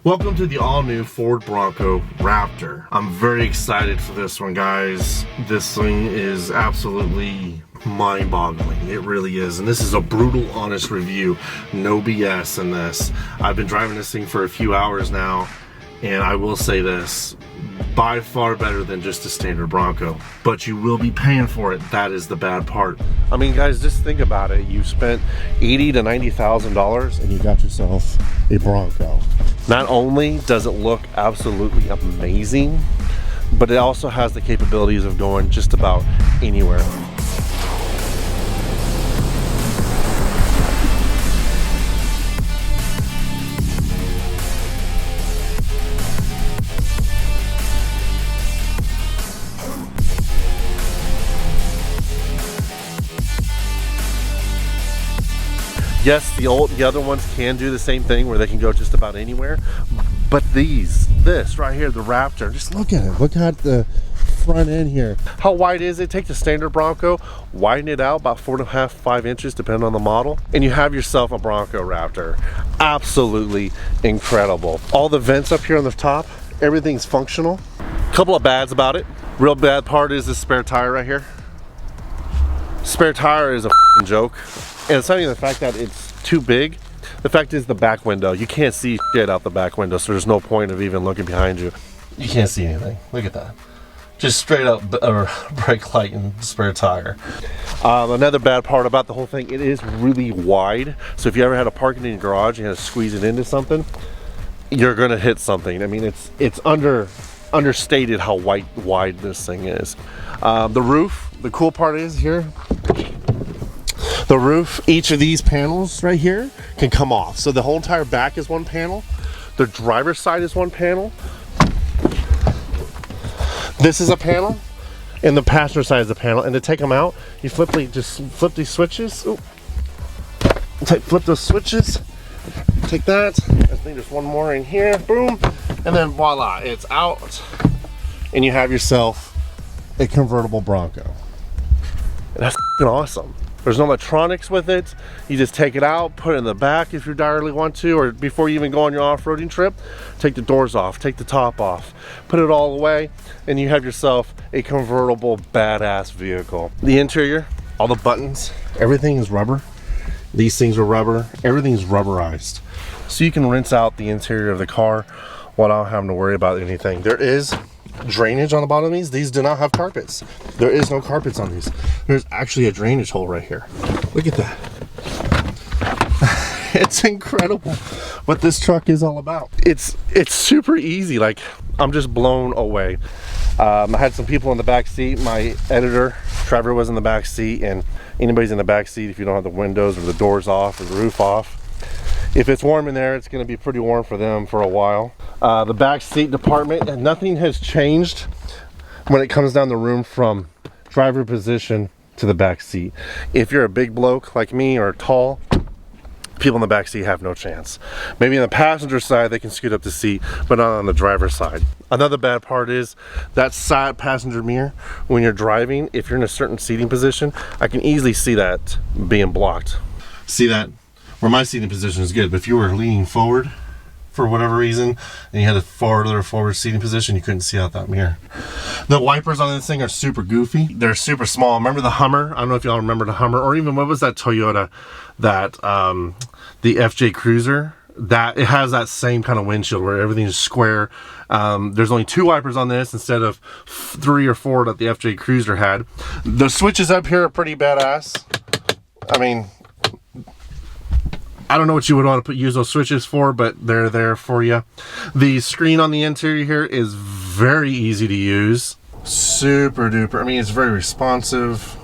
Welcome to the all-new Ford Bronco Raptor. I'm very excited for this one, guys. This thing is absolutely mind-boggling. It really is. And this is a brutal, honest review. No BS in this. I've been driving this thing for a few hours now, and I will say this, by far better than just a standard Bronco. But you will be paying for it. That is the bad part. I mean, guys, just think about it. You spent $80,000 to $90,000 and you got yourself a Bronco. Not only does it look absolutely amazing, but it also has the capabilities of going just about anywhere. Yes, the other ones can do the same thing where they can go just about anywhere, but this right here, the Raptor, just look at it. Look at the front end here. How wide is it? Take the standard Bronco, widen it out about 4.5 to 5 inches depending on the model, and you have yourself a Bronco Raptor. Absolutely incredible. All the vents up here on the top, everything's functional. Couple of bads about it. Real bad part is the spare tire right here. Spare tire is a f***ing joke. And it's not even the fact that it's too big. The fact is the back window. You can't see shit out the back window, so there's no point of even looking behind you. You can't see anything. Look at that. Just straight up brake light and spare tire. Another bad part about the whole thing, it is really wide. So if you ever had to park it in your garage and you had to squeeze it into something, you're gonna hit something. I mean, it's understated how wide this thing is. The roof, the cool part is here, the roof, each of these panels right here can come off. So the whole entire back is one panel. The driver's side is one panel. This is a panel. And the passenger side is a panel. And to take them out, you just flip these switches. Ooh. Flip those switches. Take that. I think there's one more in here. Boom. And then voila, it's out. And you have yourself a convertible Bronco. And that's awesome. There's no electronics with it. You just take it out, put it in the back if you direly want to, or before you even go on your off-roading trip, take the doors off, take the top off, put it all away, and you have yourself a convertible badass vehicle. The interior, all the buttons, everything is rubber. These things are rubber. Everything's rubberized. So you can rinse out the interior of the car without having to worry about anything. There is drainage on the bottom of these. These do not have carpets. There is no carpets on these. There's actually a drainage hole right here. Look at that. It's incredible what this truck is all about. It's super easy. Like, I'm just blown away. I had some people in the back seat. My editor Trevor was in the back seat, and anybody's in the back seat, if you don't have the windows or the doors off or the roof off, if it's warm in there, it's going to be pretty warm for them for a while. The back seat department, and nothing has changed when it comes down the room from driver position to the back seat. If you're a big bloke like me or tall, people in the back seat have no chance. Maybe on the passenger side they can scoot up the seat, but not on the driver's side. Another bad part is that side passenger mirror when you're driving. If you're in a certain seating position, I can easily see that being blocked. See that? Where my seating position is good, but if you were leaning forward for whatever reason and you had a forward seating position, you couldn't see out that mirror. The wipers on this thing are super goofy. They're super small. Remember the Hummer? I don't know if y'all remember the Hummer, or even what was that Toyota, that the FJ Cruiser, that it has that same kind of windshield where everything's square. There's only 2 wipers on this instead of 3 or 4 that the FJ Cruiser had. The switches up here are pretty badass. I mean, I don't know what you would want to use those switches for, but they're there for you. The screen on the interior here is very easy to use. Super duper. I mean, it's very responsive.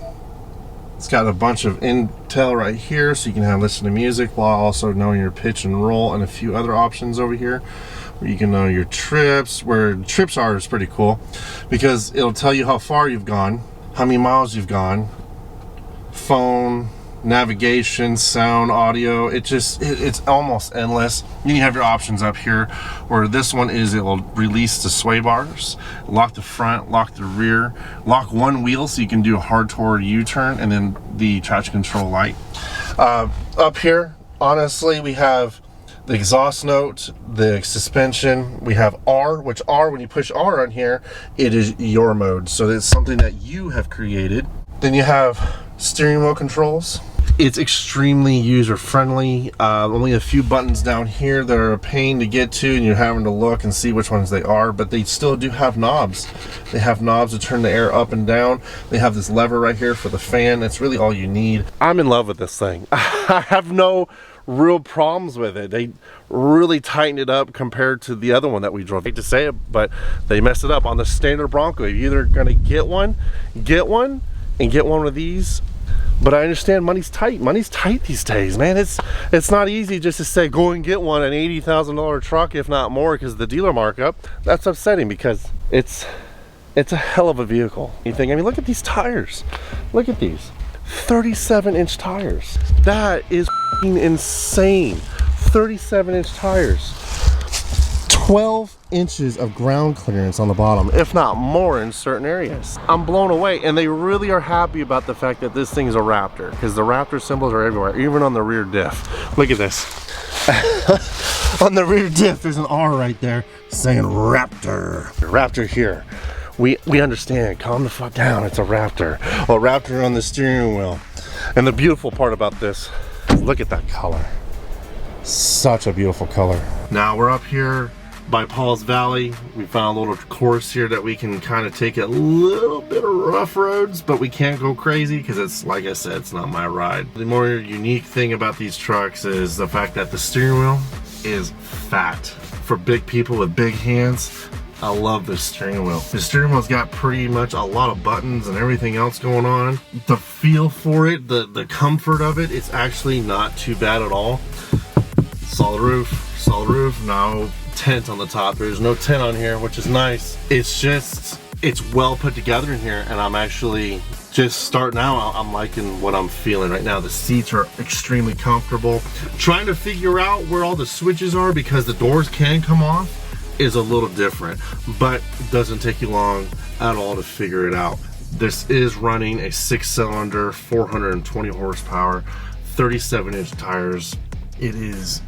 It's got a bunch of intel right here, so you can listen to music while also knowing your pitch and roll, and a few other options over here where you can know your trips. Where trips are is pretty cool because it'll tell you how far you've gone, how many miles you've gone, phone, navigation, sound, audio. It's almost endless. You have your options up here, where this one is, it will release the sway bars, lock the front, lock the rear, lock one wheel so you can do a hard toward U-turn, and then the traction control light. Up here, honestly, we have the exhaust note, the suspension. We have R, which R, when you push R on here, it is your mode. So it's something that you have created. Then you have steering wheel controls. It's extremely user-friendly. Only a few buttons down here that are a pain to get to, and you're having to look and see which ones they are, but they still do have knobs. They have knobs to turn the air up and down. They have this lever right here for the fan. That's really all you need. I'm in love with this thing. I have no real problems with it. They really tightened it up compared to the other one that we drove. I hate to say it, but they messed it up on the standard Bronco. You're either gonna get one and get one of these. But I understand money's tight. Money's tight these days, man. It's not easy just to say go and get one, an $80,000 truck, if not more, because the dealer markup. That's upsetting because it's a hell of a vehicle. You think? I mean, look at these tires. Look at these, 37-inch tires. That is insane. 37-inch tires. 12 inches of ground clearance on the bottom, if not more in certain areas. I'm blown away, and they really are happy about the fact that this thing is a Raptor, because the Raptor symbols are everywhere, even on the rear diff. Look at this. On the rear diff, there's an R right there saying Raptor. Raptor here. We understand. Calm the fuck down. It's a Raptor. A Raptor on the steering wheel. And the beautiful part about this is look at that color. Such a beautiful color. Now we're up here by Paul's Valley. We found a little course here that we can kind of take a little bit of rough roads, but we can't go crazy because it's, like I said, it's not my ride. The more unique thing about these trucks is the fact that the steering wheel is fat. For big people with big hands, I love this steering wheel. The steering wheel's got pretty much a lot of buttons and everything else going on. The feel for it, the comfort of it, it's actually not too bad at all. Solid roof, no tent on the top. There's no tent on here, which is nice. It's well put together in here, and I'm actually just starting out. I'm liking what I'm feeling right now. The seats are extremely comfortable. Trying to figure out where all the switches are, because the doors can come off, is a little different, but it doesn't take you long at all to figure it out. This is running a 6-cylinder, 420 horsepower, 37-inch tires. It is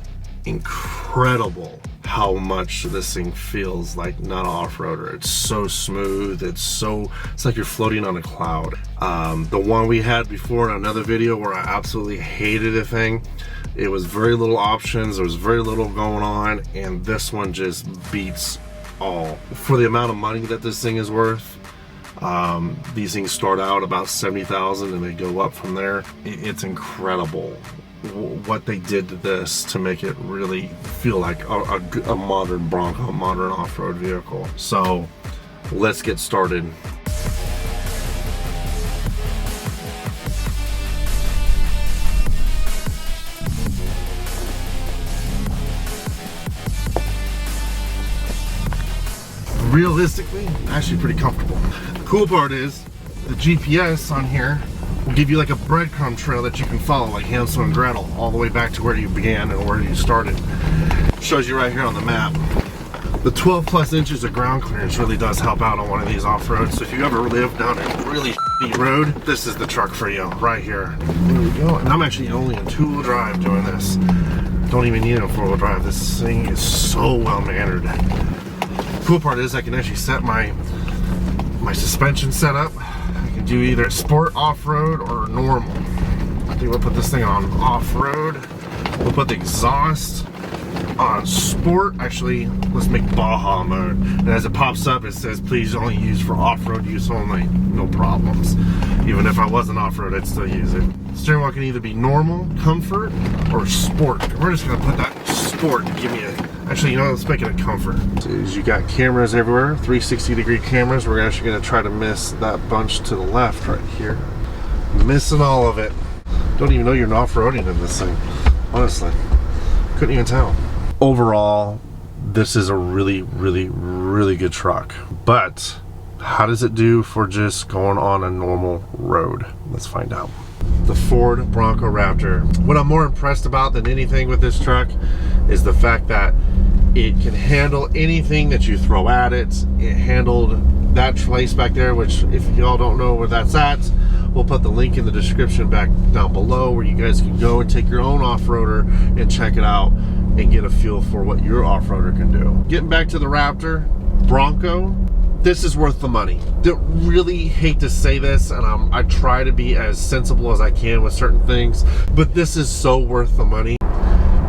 incredible how much this thing feels like not an off-roader. It's so smooth. It's like you're floating on a cloud. The one we had before in another video where I absolutely hated the thing, it was very little options, there was very little going on, and this one just beats all. For the amount of money that this thing is worth, these things start out about $70,000 and they go up from there. It's incredible what they did to this to make it really feel like a modern Bronco, a modern off-road vehicle. So let's get started. Realistically, actually pretty comfortable. The cool part is the GPS on here will give you like a breadcrumb trail that you can follow, like Hansel and Gretel, all the way back to where you began and where you started. Shows you right here on the map. The 12 plus inches of ground clearance really does help out on one of these off-roads. So if you ever live down a really shitty road, this is the truck for you right here. There we go. And I'm actually only in 2-wheel drive doing this. Don't even need a 4-wheel drive. This thing is so well mannered. Cool part is I can actually set my suspension setup. I can do either sport, off-road, or normal. I think we'll put this thing on off-road. We'll put the exhaust on sport. Actually, let's make Baja mode. And as it pops up, it says please only use for off-road use only. No problems. Even if I wasn't off-road, I'd still use it. Steering wheel can either be normal, comfort, or sport. We're just gonna put that sport to give me a, actually, you know, let's make it a comfort. So you got cameras everywhere, 360-degree cameras. We're actually gonna try to miss that bunch to the left right here. Missing all of it. Don't even know you're off-roading in this thing. Honestly, couldn't even tell. Overall, this is a really, really, really good truck. But how does it do for just going on a normal road? Let's find out. The Ford Bronco Raptor. What I'm more impressed about than anything with this truck is the fact that it can handle anything that you throw at it. It handled that place back there, which if y'all don't know where that's at, we'll put the link in the description back down below where you guys can go and take your own off-roader and check it out. and get a feel for what your off-roader can do. Getting back to the Raptor Bronco, this is worth the money. I really hate to say this, and I try to be as sensible as I can with certain things, but this is so worth the money.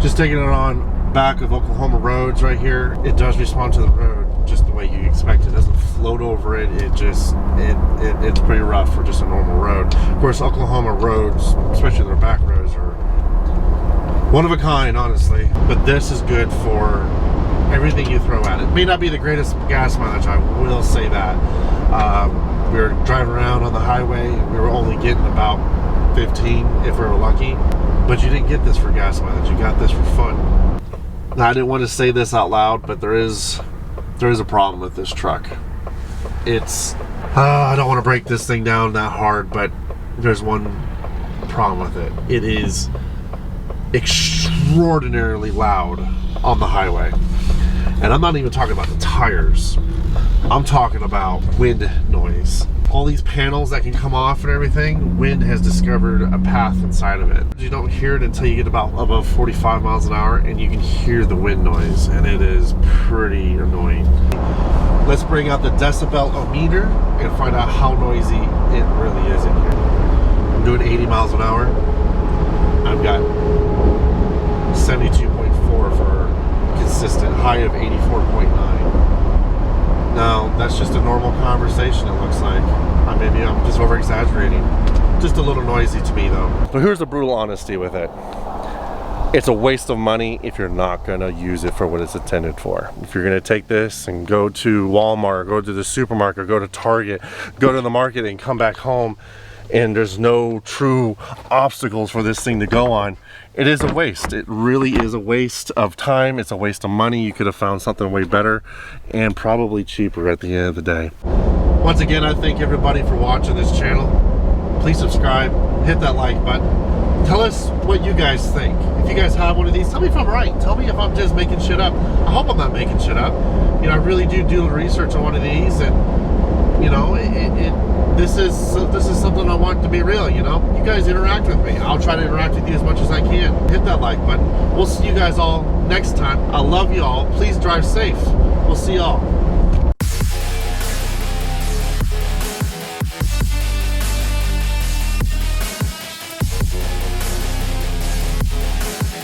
Just taking it on back of Oklahoma roads right here, it does respond to the road just the way you expect. It doesn't float over it. It's pretty rough for just a normal road. Of course, Oklahoma roads, especially their back roads, are one of a kind, honestly. But this is good for everything you throw at it. May not be the greatest gas mileage, I will say that. We were driving around on the highway, and we were only getting about 15 if we were lucky. But you didn't get this for gas mileage. You got this for fun. Now, I didn't want to say this out loud, but there is a problem with this truck. It's I don't want to break this thing down that hard, but there's one problem with it. It is extraordinarily loud on the highway. And I'm not even talking about the tires. I'm talking about wind noise. All these panels that can come off and everything, wind has discovered a path inside of it. You don't hear it until you get about above 45 miles an hour, and you can hear the wind noise, and it is pretty annoying. Let's bring out the decibel-o-meter and find out how noisy it really is in here. I'm doing 80 miles an hour. I've got 72.4 for consistent, high of 84.9. Now, that's just a normal conversation, it looks like. Maybe I'm just over-exaggerating. Just a little noisy to me, though. But here's the brutal honesty with it. It's a waste of money if you're not going to use it for what it's intended for. If you're going to take this and go to Walmart, go to the supermarket, go to Target, go to the market and come back home, and there's no true obstacles for this thing to go on, it is a waste. It really is a waste of time. It's a waste of money. You could have found something way better and probably cheaper at the end of the day. Once again, I thank everybody for watching this channel. Please subscribe, hit that like button. Tell us what you guys think. If you guys have one of these, tell me if I'm right. Tell me if I'm just making shit up. I hope I'm not making shit up. You know, I really do research on one of these, and you know, this is something I want to be real. You know, you guys interact with me. I'll try to interact with you as much as I can. Hit that like button. We'll see you guys all next time. I love you all. Please drive safe. We'll see y'all.